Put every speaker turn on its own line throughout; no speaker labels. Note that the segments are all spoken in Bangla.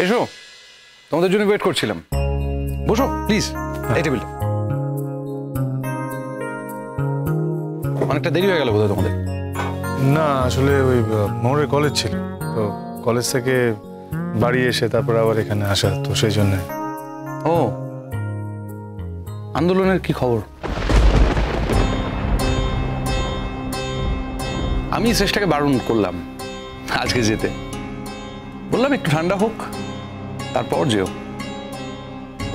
এসো, তোমাদের জন্য ওয়েট করছিলাম। বসো প্লিজ, এই টেবিলটা। অনেকটা দেরি হয়ে গেল বোধহয় তোমাদের।
না, আসলে ওই মোহরের কলেজ ছিল, তো কলেজ থেকে বাড়ি এসে তারপর আবার এখানে আসা, তো সেই জন্য।
ও, আন্দোলনের কি খবর? আমি শেষটাকে বারণ করলাম আজকে যেতে, বললাম একটু ঠান্ডা হোক তারপর যেও।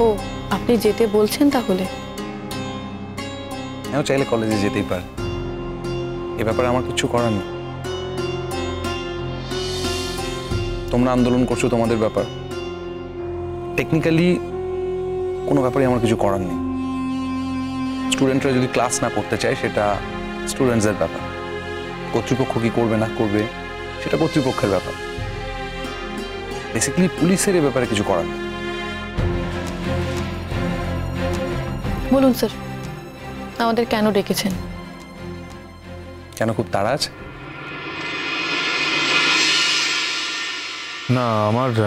ও, আপনি যেতে বলছেন তাহলে?
হ্যাঁ, চাইলে কলেজে যেতেই পারে, এ ব্যাপারে আমার কিছু করার নেই। তোমরা আন্দোলন করছো, তোমাদের ব্যাপার। টেকনিক্যালি কোনো ব্যাপারে আমার কিছু করার নেই। স্টুডেন্টরা যদি ক্লাস না করতে চায় সেটা স্টুডেন্টসদের ব্যাপার। কর্তৃপক্ষ কি করবে না করবে সেটা কর্তৃপক্ষের ব্যাপার। বেসিক্যালি পুলিশের এ ব্যাপারে কিছু করার নেই।
বলুন স্যার, আমাদের কেন ডেকেছেন?
কেন, খুব তাড়া আছে?
না,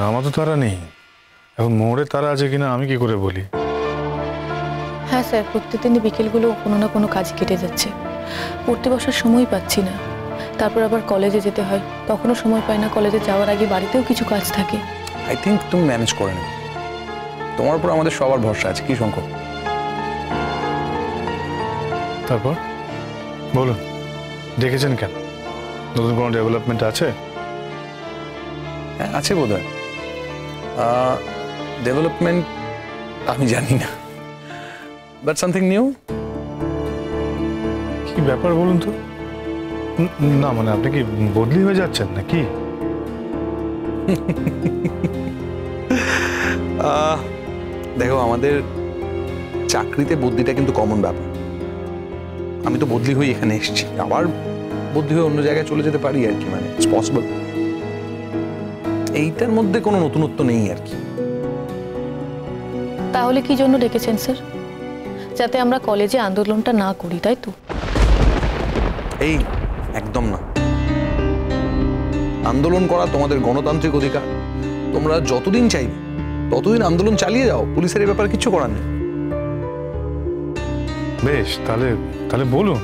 আমার তো তারা নেই। এখন মোহরের তারা আছে কিনা আমি কি করে বলি?
হ্যাঁ স্যার, প্রত্যেকদিনই বিকেলগুলো কোনো না কোনো কাজ কেটে যাচ্ছে। পড়তে বসার সময় পাচ্ছি না, তারপর আবার কলেজে যেতে হয়, তখনও সময় পাই না। কলেজে যাওয়ার আগে বাড়িতেও কিছু কাজ থাকে।
আই থিঙ্ক তুমি ম্যানেজ করে নেবে। তোমার উপর আমাদের সবার ভরসা আছে। কি শঙ্কর?
তারপর বলুন, ডেকেছেন কেন? নতুন কোনো ডেভেলপমেন্ট আছে?
হ্যাঁ, আছে বোধহয়। ডেভেলপমেন্ট আমি জানি না, বাট সামথিং নিউ।
কি ব্যাপার বলুন তো? না মানে আপনি কি বদলি হয়ে যাচ্ছেন নাকি?
দেখো, আমাদের চাকরিতে বদলিটা কিন্তু কমন ব্যাপার। আমি তো বদলি হয়ে এখানে এসেছি, আবার বদলি হয়ে অন্য জায়গায় চলে যেতে পারি আর কি, মানে ইটস পসিবল। এইটার মধ্যে কোনো নতুনত্ব নেই আর কি।
তাহলে কি জন্য ডেকেছেন স্যার? যাতে আমরা কলেজে আন্দোলনটা না করি, তাই তো?
এই একদম না। আন্দোলন করা তোমাদের গণতান্ত্রিক অধিকার। তোমরা যতদিন চাইবে ততদিন আন্দোলন চালিয়ে যাও, পুলিশের এই ব্যাপারে কিছু করার নেই।
বেশ, তাহলে বলুন।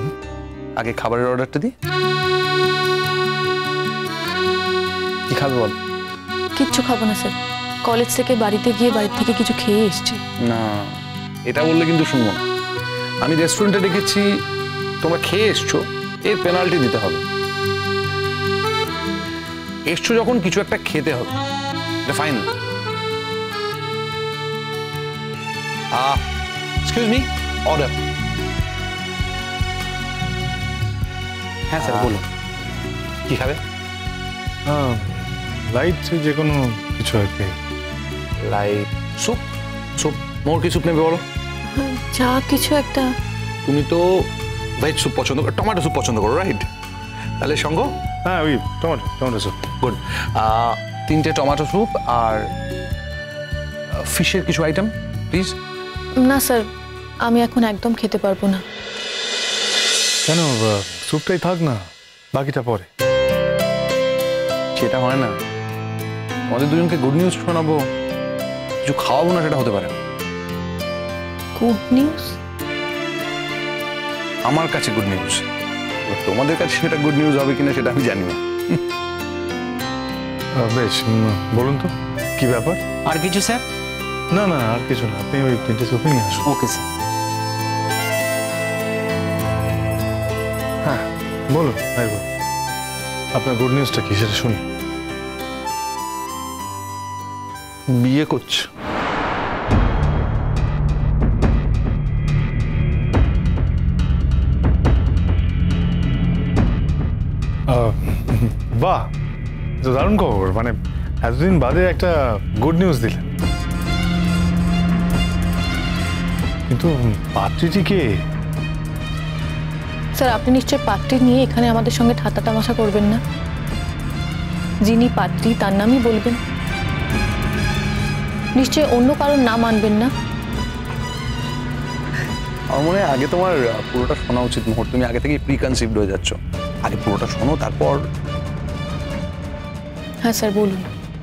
আগে খাবারের অর্ডারটা দিই। কি খাবে বল?
কিচ্ছু খাবো না স্যার, কলেজ থেকে বাড়িতে গিয়ে বাড়ি থেকে কিছু খেয়ে এসছি।
না, এটা বললে কিন্তু শুনবো না। আমি রেস্টুরেন্টে ডেকেছি, তোমরা খেয়ে এসছো, এর পেনাল্টি দিতে হবে। এসছো যখন কিছু একটা খেতে হবে, এটা ফাইনাল। Excuse me, order. হ্যাঁ স্যার, বলুন কি খাবে?
লাইট যে কোনো কিছু আর কি।
Light soup. স্যুপ, মোর কি স্যুপ নেবে বলো?
যা কিছু একটা।
তুমি তো ভেজ স্যুপ পছন্দ করো, টমেটো স্যুপ পছন্দ করো, রাইট? তাহলে সঙ্গ?
হ্যাঁ, ওই টমেটো স্যুপ।
গুড। 3টে টমেটো স্যুপ আর ফিশের কিছু আইটেম প্লিজ।
না স্যার, আমি এখন একদম খেতে পারবো না।
কেন? স্যুপটাই থাক না, বাকিটা পরে।
সেটা হয় না। আমাদের দুজনকে গুড নিউজ শোনাবো, কিছু খাওয়াবো না, সেটা হতে পারে না।
Good news?
আমার কাছে গুড নিউজ, তোমাদের কাছে সেটা গুড নিউজ হবে কিনা সেটা আমি জানি না।
বেশ, বলুন তো কি ব্যাপার?
আর কিছু স্যার?
না না, আর কিছু না, আপনি ওই 3টে স্যুপই নিয়ে আসুন।
Okay sir.
হ্যাঁ বলুন, আপনার গুড নিউজটা কি সেটা শুনি।
বিয়ে করছো?
বাহ, তো দারুণ খবর। মানে এতদিন বাদে একটা গুড নিউজ দিলেন। কিন্তু পাত্রীটি কে?
স্যার, আপনি নিশ্চয় পাত্রী নিয়ে এখানে আমাদের সঙ্গে ঠাট্টা তামাশা করবেন না। যিনি পাত্রী তার নামই বলবেন, নিশ্চয় অন্য কারোর নাম আনবেন না।
আমার মনে হয় আগে তোমার পুরোটা শোনা উচিত মুহূর্ত। তুমি আগে থেকে প্রি কনসিভড হয়ে যাচ্ছ। আগে পুরোটা শোনো, তারপর।
হ্যাঁ স্যার, বলুন।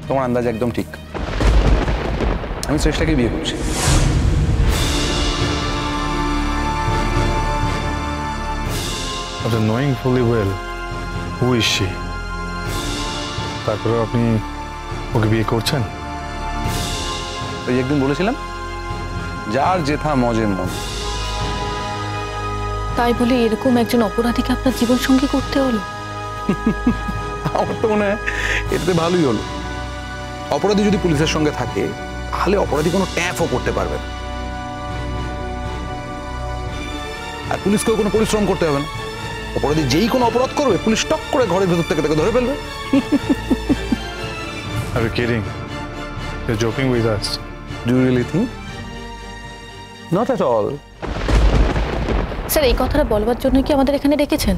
তোমার আন্দাজ একদম ঠিক। আমি শ্রেষ্ঠাকে বিয়ে করছি।
After knowing fully well who is she, তারপরে আপনি ওকে বিয়ে করছেন?
ওই একদিন বলেছিলাম যার যেথা মজে মন।
তাই বলে এরকম একজন অপরাধীকে আপনার জীবন সঙ্গী করতে হলো?
আমার তো মনে হয় এটাতে ভালোই হলো। অপরাধী যদি পুলিশের সঙ্গে থাকে তাহলে অপরাধী কোনো ট্যাপও করতে পারবে না, আর পুলিশকেও কোনো পরিশ্রম করতে হবে না। অপরাধী যেই কোনো অপরাধ করবে পুলিশ টক করে ঘরের ভেতর থেকে তাকে ধরে ফেলবে।
Are you kidding? You're joking with us.
Do you really think? Not at all.
Sir এই কথাটা বলবার জন্য কি আমাদের এখানে ডেকেছেন?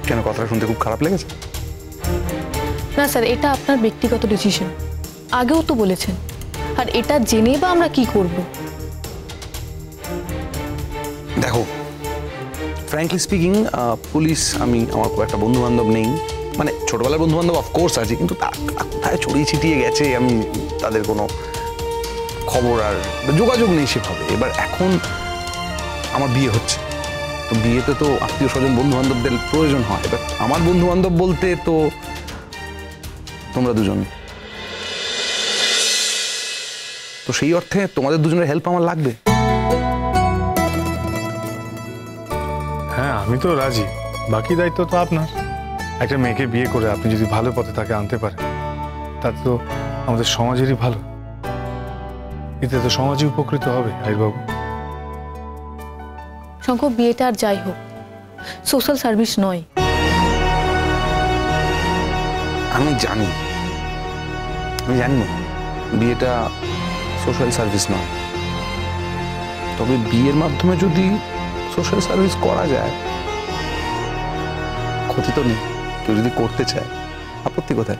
কেন, কথাটা শুনতে খুব খারাপ লেগেছে?
না স্যার, এটা আপনার ব্যক্তিগত ডিসিশন, আগেও তো বলেছেন। আর এটা জেনে বা আমরা কি করব?
দেখো, ফ্র্যাঙ্কলি স্পিকিং, পুলিশ, আমার খুব একটা বন্ধু বান্ধব নেই। মানে ছোটবেলার বন্ধু বান্ধব অফকোর্স আছে, কিন্তু কোথায় ছড়িয়ে ছিটিয়ে গেছে আমি তাদের কোনো খবর আর যোগাযোগ নেই সেভাবে। এবার এখন আমার বিয়ে হচ্ছে, তো বিয়েতে তো আত্মীয় স্বজন বন্ধু বান্ধবদের প্রয়োজন হয়। এবার আমার বন্ধু বান্ধব বলতে তো তোমরা দুজন, তো সেই অর্থে তোমাদের দুজনের হেল্প আমার লাগবে।
হ্যাঁ, আমি তো রাজি, বাকি দায়িত্ব তো আপনার। একটা মেয়েকে বিয়ে করে আপনি যদি ভালো পথে তাকে আনতে পারেন তাতে তো আমাদের সমাজেরই ভালো, এতে তো সমাজই উপকৃত হবে। আইরবাবু,
শঙ্কর, বিয়েটা আর যাই হোক সোশ্যাল সার্ভিস নয়।
আমি জানি না বিয়েটা সোশ্যাল সার্ভিস নয়, তবে বিয়ের মাধ্যমে যদি সোশ্যাল সার্ভিস করা যায় ক্ষতি তো নেই। কেউ যদি করতে চায়, আপত্তি কোথায়?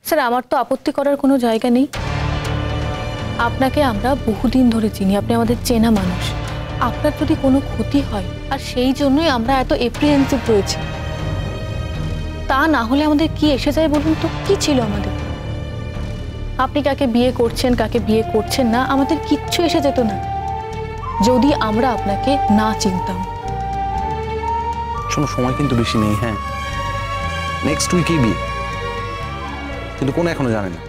স্যার, আমার তো আপত্তি করার কোনো জায়গা নেই। আপনাকে আমরা বহুদিন ধরে চিনি, আপনি আমাদের চেনা মানুষ। আপনার যদি কোনো ক্ষতি হয়, আর সেই জন্যই আমরা এত এপ্রিহেন্সিভ রয়েছি, তা না হলে আমাদের কি এসে যায় বলুন তো? কি ছিল আমাদের? আপনি কাকে বিয়ে করছেন, কাকে বিয়ে করছেন না, আমাদের কিচ্ছু এসে যেত না যদি আমরা আপনাকে না চিনতাম।
শোনো, সময় কিন্তু বেশি নেই। হ্যাঁ, নেক্সট উইকেই বিয়ে, কিন্তু কোনে এখনো জানে না,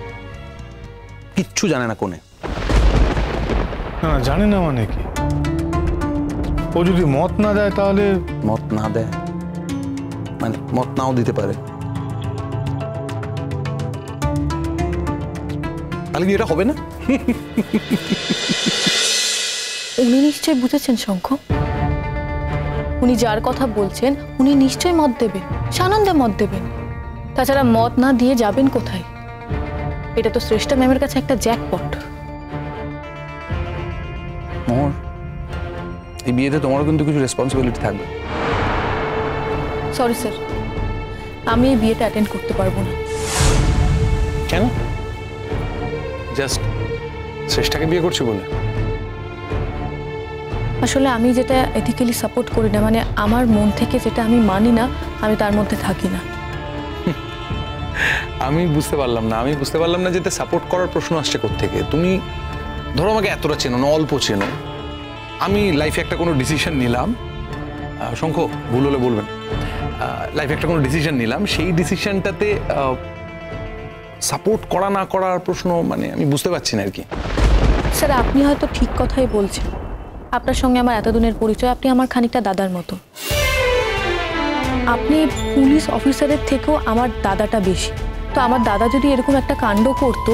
কিচ্ছু জানে না কোনে।
না জানে না মানে কি? ও যদি মত না দেয় তাহলে?
মত না দেয় মানে মত নাও দিতে পারে, তাহলে বিয়েটা হবে না।
উনি নিশ্চয়ই বুঝেছেন শঙ্খ, উনি যার কথা বলছেন উনি নিশ্চয়ই মত দেবেন, সানন্দে মত দেবেন। তাছাড়া মত না দিয়ে যাবেন কোথায়? এটা তো শ্রেষ্ঠা ম্যামের কাছে একটা জ্যাকপট।
মোহর, এই বিয়েতে তোমারও কিন্তু কিছু রেসপন্সিবিলিটি থাকবে।
সরি স্যার, আমি এই বিয়েটা অ্যাটেন্ড করতে পারবো না।
কেন? জাস্ট শ্রেষ্ঠাকে বিয়ে করছি বলে?
আসলে আমি যেটা এথিক্যালি সাপোর্ট করি না, মানে আমার মন থেকে যেটা আমি মানি না, আমি তার মধ্যে থাকি না।
আমি বুঝতে পারলাম না যেতে সাপোর্ট করার প্রশ্ন আসছে কোত্থেকে। তুমি ধরো আমাকে এতটা চেনো না, অল্প চেনো, আমি লাইফে একটা কোনো ডিসিশন নিলাম, শঙ্খ ভুল হলে বলবেন, লাইফে একটা কোনো ডিসিশন নিলাম, সেই ডিসিশনটাতে সাপোর্ট করা না করার প্রশ্ন মানে আমি বুঝতে পারছি না আর কি।
স্যার, আপনি হয়তো ঠিক কথাই বলছেন। আপনার সঙ্গে আমার এতদিনের পরিচয়, আপনি আমার খানিকটা দাদার মতো। আপনি পুলিশ অফিসারের থেকেও আমার দাদাটা বেশি। তো আমার দাদা যদি এরকম একটা কাণ্ড করতো,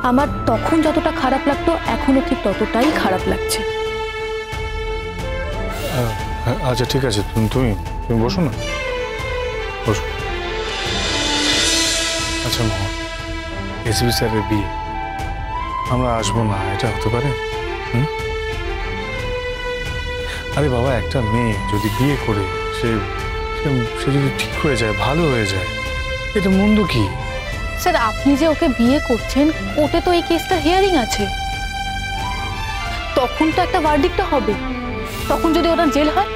আমার তখন যতটা খারাপ লাগতো এখনো ঠিক ততটাই খারাপ লাগছে।
আচ্ছা ঠিক আছে, তুমি বসো না, বসো। আচ্ছা মোহন, এসবি স্যারের বিয়ে আমরা আসবো না, এটা হতে পারে? আরে বাবা, একটা মেয়ে যদি বিয়ে করে সে যদি ঠিক হয়ে যায়, ভালো হয়ে যায়, এটা মন্দ কি?
স্যার, আপনি যে ওকে বিয়ে করছেন, কোর্টে তো এই কেসটার হিয়ারিং আছে, তখন তো একটা ভার্ডিক্ট হবে। তখন যদি ওটা জেল হয়